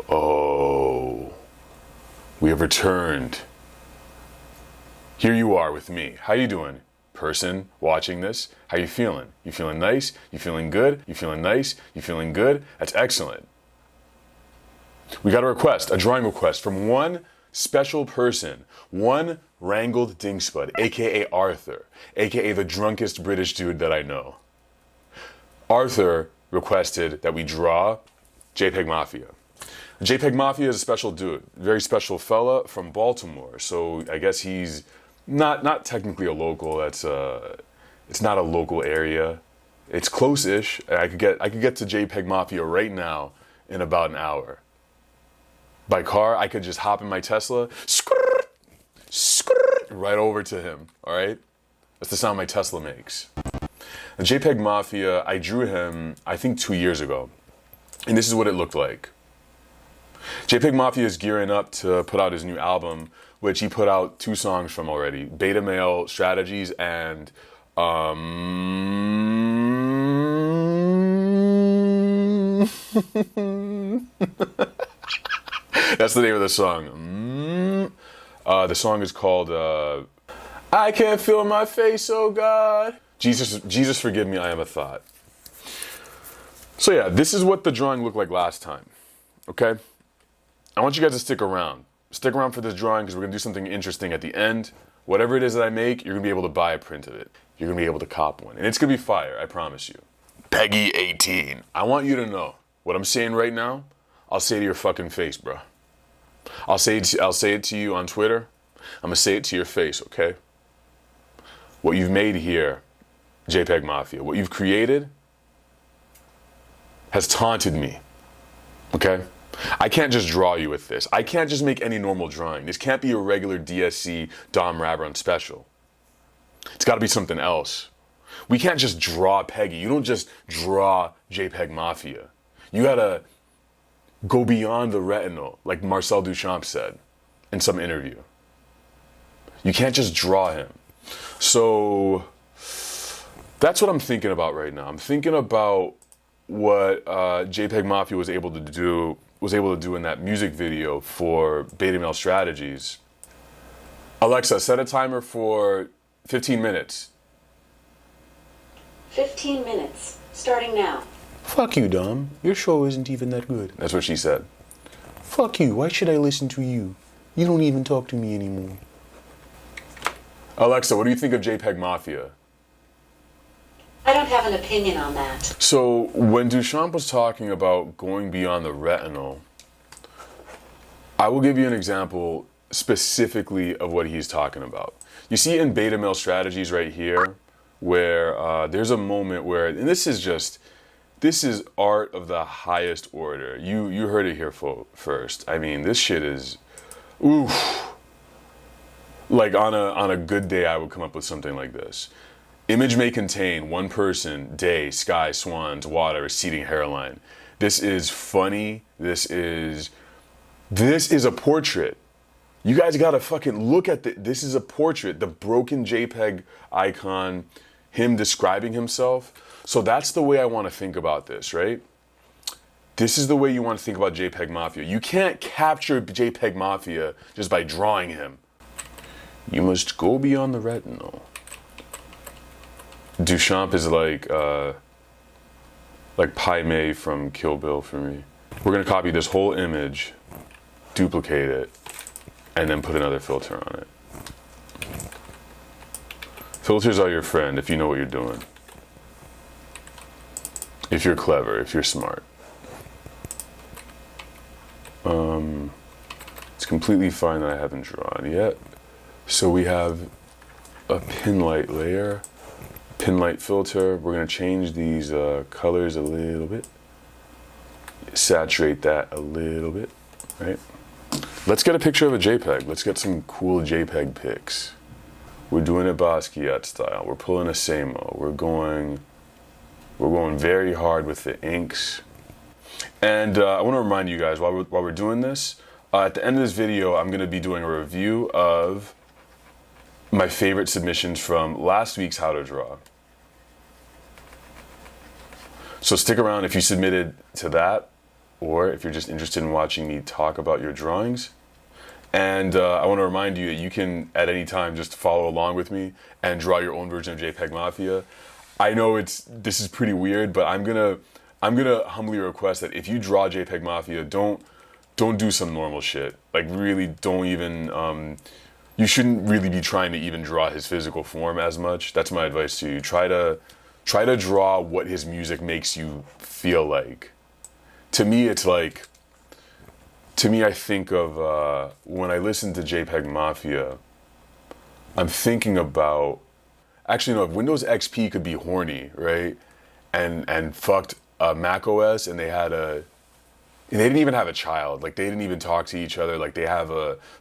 Oh, we have returned. Here you are with me. How you doing, person watching this? How you feeling? You feeling nice? You feeling good? You feeling nice? You feeling good? That's excellent. We got a request, a drawing request from one special person, one wrangled dingspud, aka Arthur, aka the drunkest British dude that I know. Arthur requested that we draw JPEGMAFIA. JPEGMAFIA is a special dude, very special fella from Baltimore. So I guess he's not technically a local. It's not a local area. It's close-ish. I could get to JPEGMAFIA right now in about an hour. By car, I could just hop in my Tesla, right over to him. All right, that's the sound my Tesla makes. And JPEGMAFIA, I drew him, I think 2 years ago, and this is what it looked like. JPEGMAFIA is gearing up to put out his new album, which he put out 2 songs from already, Beta Male Strategies and that's the name of the song. The song is called I Can't Feel My Face, Oh God. Jesus forgive me, I am a thought. So yeah, this is what the drawing looked like last time, okay? I want you guys to stick around. Stick around for this drawing because we're going to do something interesting at the end. Whatever it is that I make, you're going to be able to buy a print of it. You're going to be able to cop one. And it's going to be fire, I promise you. Peggy 18. I want you to know what I'm saying right now, I'll say to your fucking face, bro. I'll say it to you on Twitter. I'm going to say it to your face, okay? What you've made here, JPEGMAFIA, what you've created has taunted me, okay? I can't just draw you with this. I can't just make any normal drawing. This can't be a regular DSC domrabrun special. It's got to be something else. We can't just draw Peggy. You don't just draw JPEGMAFIA. You got to go beyond the retinal, like Marcel Duchamp said in some interview. You can't just draw him. So that's what I'm thinking about right now. I'm thinking about what JPEGMAFIA was able to do in that music video for Beta Male Strategies. Alexa, set a timer for 15 minutes. 15 minutes, starting now. Fuck you, Dom. Your show isn't even that good. That's what she said. Fuck you. Why should I listen to you? You don't even talk to me anymore. Alexa, what do you think of JPEGMAFIA? I don't have an opinion on that. So when Duchamp was talking about going beyond the retinal, I will give you an example specifically of what he's talking about. You see in Beta Male Strategies right here, where there's a moment where, and this is art of the highest order. You heard it here first. I mean, this shit is, oof. Like on a good day, I would come up with something like this. Image may contain one person, day, sky, swans, water, receding hairline. This is funny. This is a portrait. You guys gotta fucking look at this is a portrait. The broken JPEG icon, him describing himself. So that's the way I want to think about this, right? This is the way you want to think about JPEGMAFIA. You can't capture JPEGMAFIA just by drawing him. You must go beyond the retinal. Duchamp is like Pai Mei from Kill Bill for me. We're gonna copy this whole image, duplicate it, and then put another filter on it. Filters are your friend if you know what you're doing. If you're clever, if you're smart. It's completely fine that I haven't drawn yet. So we have a pin light layer. Pin light filter. We're going to change these colors a little bit. Saturate that a little bit, right? Let's get a picture of a JPEG. Let's get some cool JPEG pics. We're doing it Basquiat style. We're pulling a Samo. We're going very hard with the inks. And I want to remind you guys, while we're doing this, at the end of this video, I'm going to be doing a review of my favorite submissions from last week's How to Draw. So stick around if you submitted to that. or if you're just interested in watching me talk about your drawings. And I want to remind you that you can, at any time, just follow along with me and draw your own version of JPEG Mafia. I know this is pretty weird, but I'm gonna humbly request that if you draw JPEG Mafia, don't do some normal shit. Like, really, don't even. You shouldn't really be trying to even draw his physical form as much. That's my advice to you. Try to draw what his music makes you feel like. To me, it's like. To me, I think of when I listen to JPEG Mafia, I'm thinking about. Actually, no. If Windows XP could be horny, right, and fucked Mac OS, and they didn't even have a child. Like, they didn't even talk to each other. Like, they have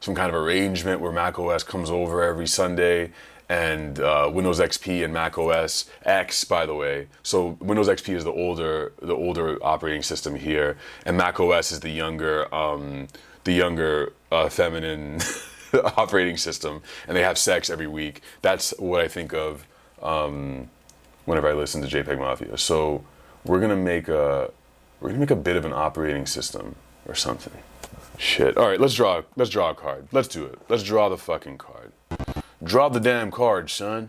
some kind of arrangement where Mac OS comes over every Sunday, and Windows XP and Mac OS X, by the way. So Windows XP is the older operating system here, and Mac OS is the younger feminine operating system, and they have sex every week. That's what I think of whenever I listen to JPEG Mafia. So we're gonna make a bit of an operating system or something. Shit. All right, let's draw a card. Let's do it. Let's draw the fucking card. Draw the damn card, son.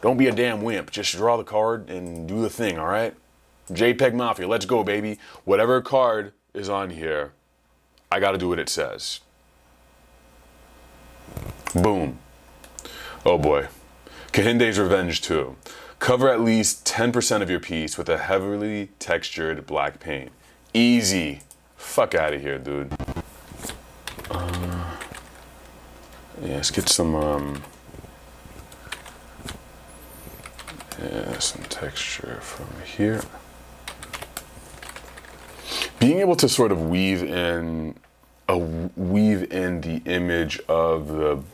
Don't be a damn wimp. Just draw the card and do the thing, all right? JPEG Mafia, let's go, baby. Whatever card is on here, I gotta do what it says. Boom. Oh boy. Kahinde's Revenge 2. Cover at least 10% of your piece with a heavily textured black paint. Easy. Fuck out of here, dude. Yeah, let's get some texture from here. Being able to sort of weave in the image of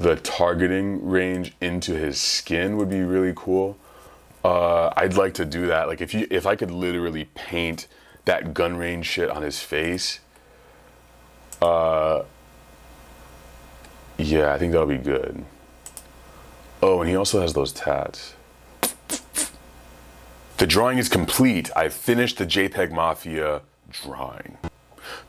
the targeting range into his skin would be really cool. I'd like to do that. Like, if I could literally paint that gun range shit on his face, yeah, I think that'll be good. Oh, and he also has those tats. The drawing is complete. I finished the JPEG Mafia drawing.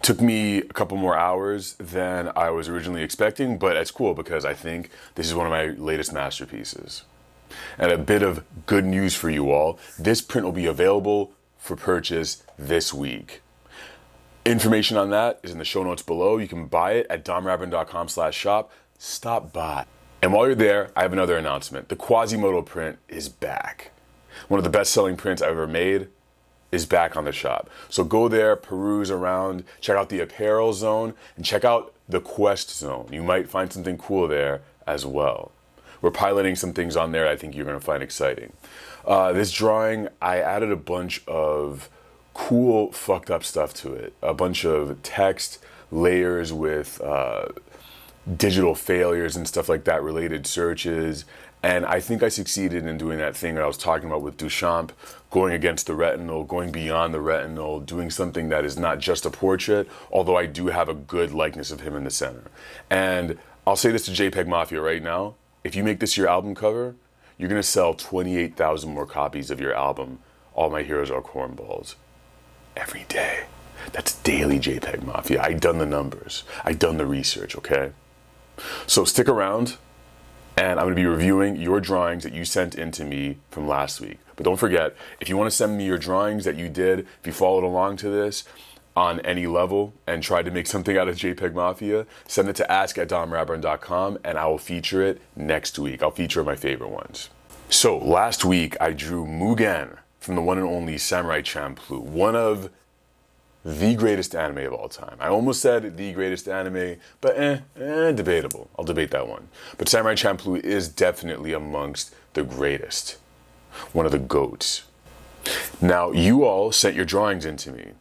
Took me a couple more hours than I was originally expecting, but it's cool because I think this is one of my latest masterpieces. And a bit of good news for you all. This print will be available for purchase this week. Information on that is in the show notes below. You can buy it at domrabrun.com/shop. Stop by. And while you're there, I have another announcement. The Quasimodo print is back. One of the best-selling prints I've ever made is back on the shop. So go there, peruse around, check out the apparel zone, and check out the quest zone. You might find something cool there as well. We're piloting some things on there I think you're going to find exciting. This drawing, I added a bunch of cool fucked up stuff to it. A bunch of text layers with digital failures and stuff like that, related searches. And I think I succeeded in doing that thing that I was talking about with Duchamp, going against the retinal, going beyond the retinal, doing something that is not just a portrait, although I do have a good likeness of him in the center. And I'll say this to JPEG Mafia right now. If you make this your album cover, you're going to sell 28,000 more copies of your album, All My Heroes Are Cornballs, every day. That's daily JPEG Mafia. I've done the numbers. I've done the research, okay? So stick around, and I'm going to be reviewing your drawings that you sent in to me from last week. But don't forget, if you want to send me your drawings that you did, if you followed along to this on any level and tried to make something out of JPEG Mafia, send it to ask@domrabrun.com, and I will feature it next week. I'll feature my favorite ones. So last week, I drew Mugen from the one and only Samurai Champloo, one of the greatest anime of all time. I almost said the greatest anime, but debatable. I'll debate that one. But Samurai Champloo is definitely amongst the greatest. One of the GOATs. Now, you all sent your drawings in to me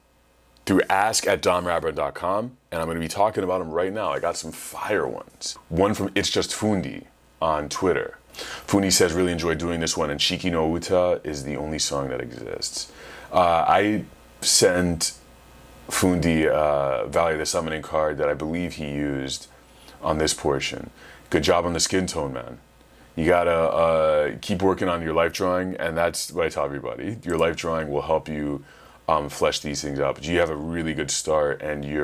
through ask@domrabrun.com, and I'm going to be talking about them right now. I got some fire ones. One from It's Just Fundi on Twitter. Fundi says, really enjoyed doing this one, and Shiki no Uta is the only song that exists. I sent Fundi Valley of the Summoning card that I believe he used on this portion. Good job on the skin tone, man. You gotta keep working on your life drawing, and that's what I tell everybody. Your life drawing will help you flesh these things out. But you have a really good start, and you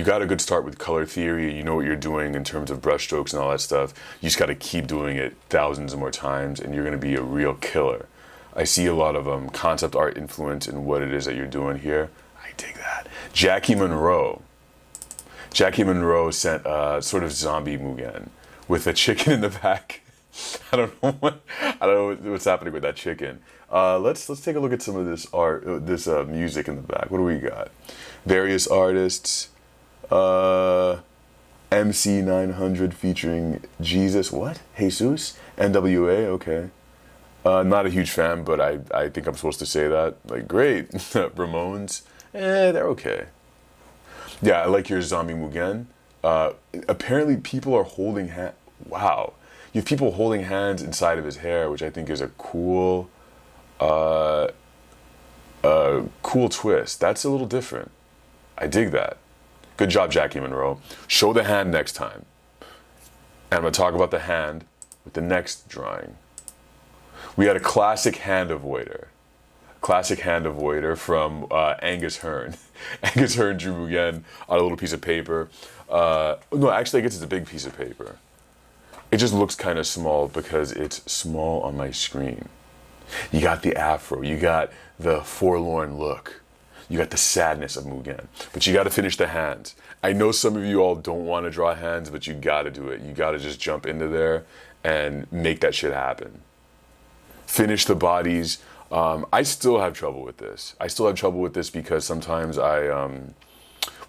got a good start with color theory. You know what you're doing in terms of brush strokes and all that stuff. You just got to keep doing it thousands of more times, and you're going to be a real killer. I see a lot of concept art influence in what it is that you're doing here. I dig that. Jackie Monroe. Jackie Monroe sent a sort of zombie Mugen with a chicken in the back. I don't know what's happening with that chicken. Let's take a look at some of this art, this music in the back. What do we got? Various artists. MC900 featuring Jesus. What? Jesus? NWA. Okay. Not a huge fan, but I think I'm supposed to say that. Like, great. Ramones. They're okay. Yeah, I like your zombie Mugen. Apparently people are holding hands. Wow. You have people holding hands inside of his hair, which I think is a cool twist. That's a little different. I dig that. Good job, Jackie Monroe. Show the hand next time. And I'm going to talk about the hand with the next drawing. We had a classic hand avoider. Classic hand avoider from Angus Hearn. Angus Hearn drew Mugen on a little piece of paper. No, actually, I guess it's a big piece of paper. It just looks kind of small because it's small on my screen. You got the afro, you got the forlorn look, you got the sadness of Mugen, but you got to finish the hands. I know some of you all don't want to draw hands, but you got to do it. You got to just jump into there and make that shit happen. Finish the bodies. I still have trouble with this. I still have trouble with this because sometimes I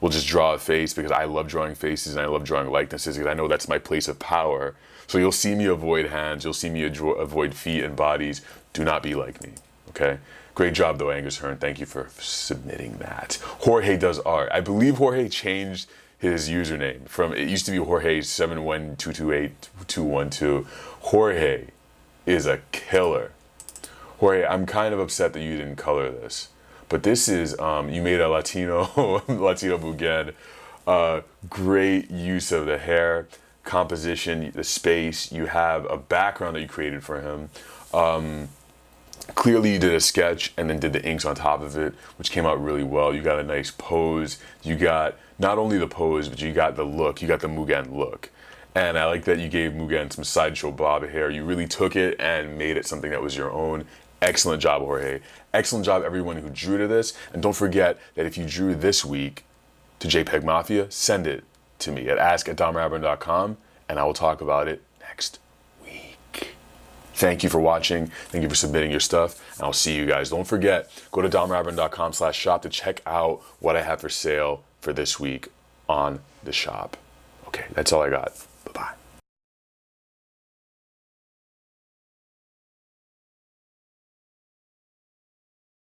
will just draw a face because I love drawing faces and I love drawing likenesses because I know that's my place of power. So you'll see me avoid hands, you'll see me avoid feet and bodies. Do not be like me, okay? Great job though, Angus Hearn. Thank you for submitting that. Jorge does art. I believe Jorge changed his username from, it used to be Jorge 712282212. Jorge is a killer. Jorge, I'm kind of upset that you didn't color this, but this is, you made a Latino Mugen. Great use of the hair, composition, the space. You have a background that you created for him. Clearly you did a sketch and then did the inks on top of it, which came out really well. You got a nice pose. You got not only the pose, but you got the look. You got the Mugen look. And I like that you gave Mugen some sideshow bob hair. You really took it and made it something that was your own. Excellent job, Jorge. Excellent job, everyone who drew to this. And don't forget that if you drew this week to JPEG Mafia, send it to me at ask@domrabrun.com, and I will talk about it next week. Thank you for watching. Thank you for submitting your stuff, and I'll see you guys. Don't forget, go to domrabrun.com/shop to check out what I have for sale for this week on the shop. Okay, that's all I got.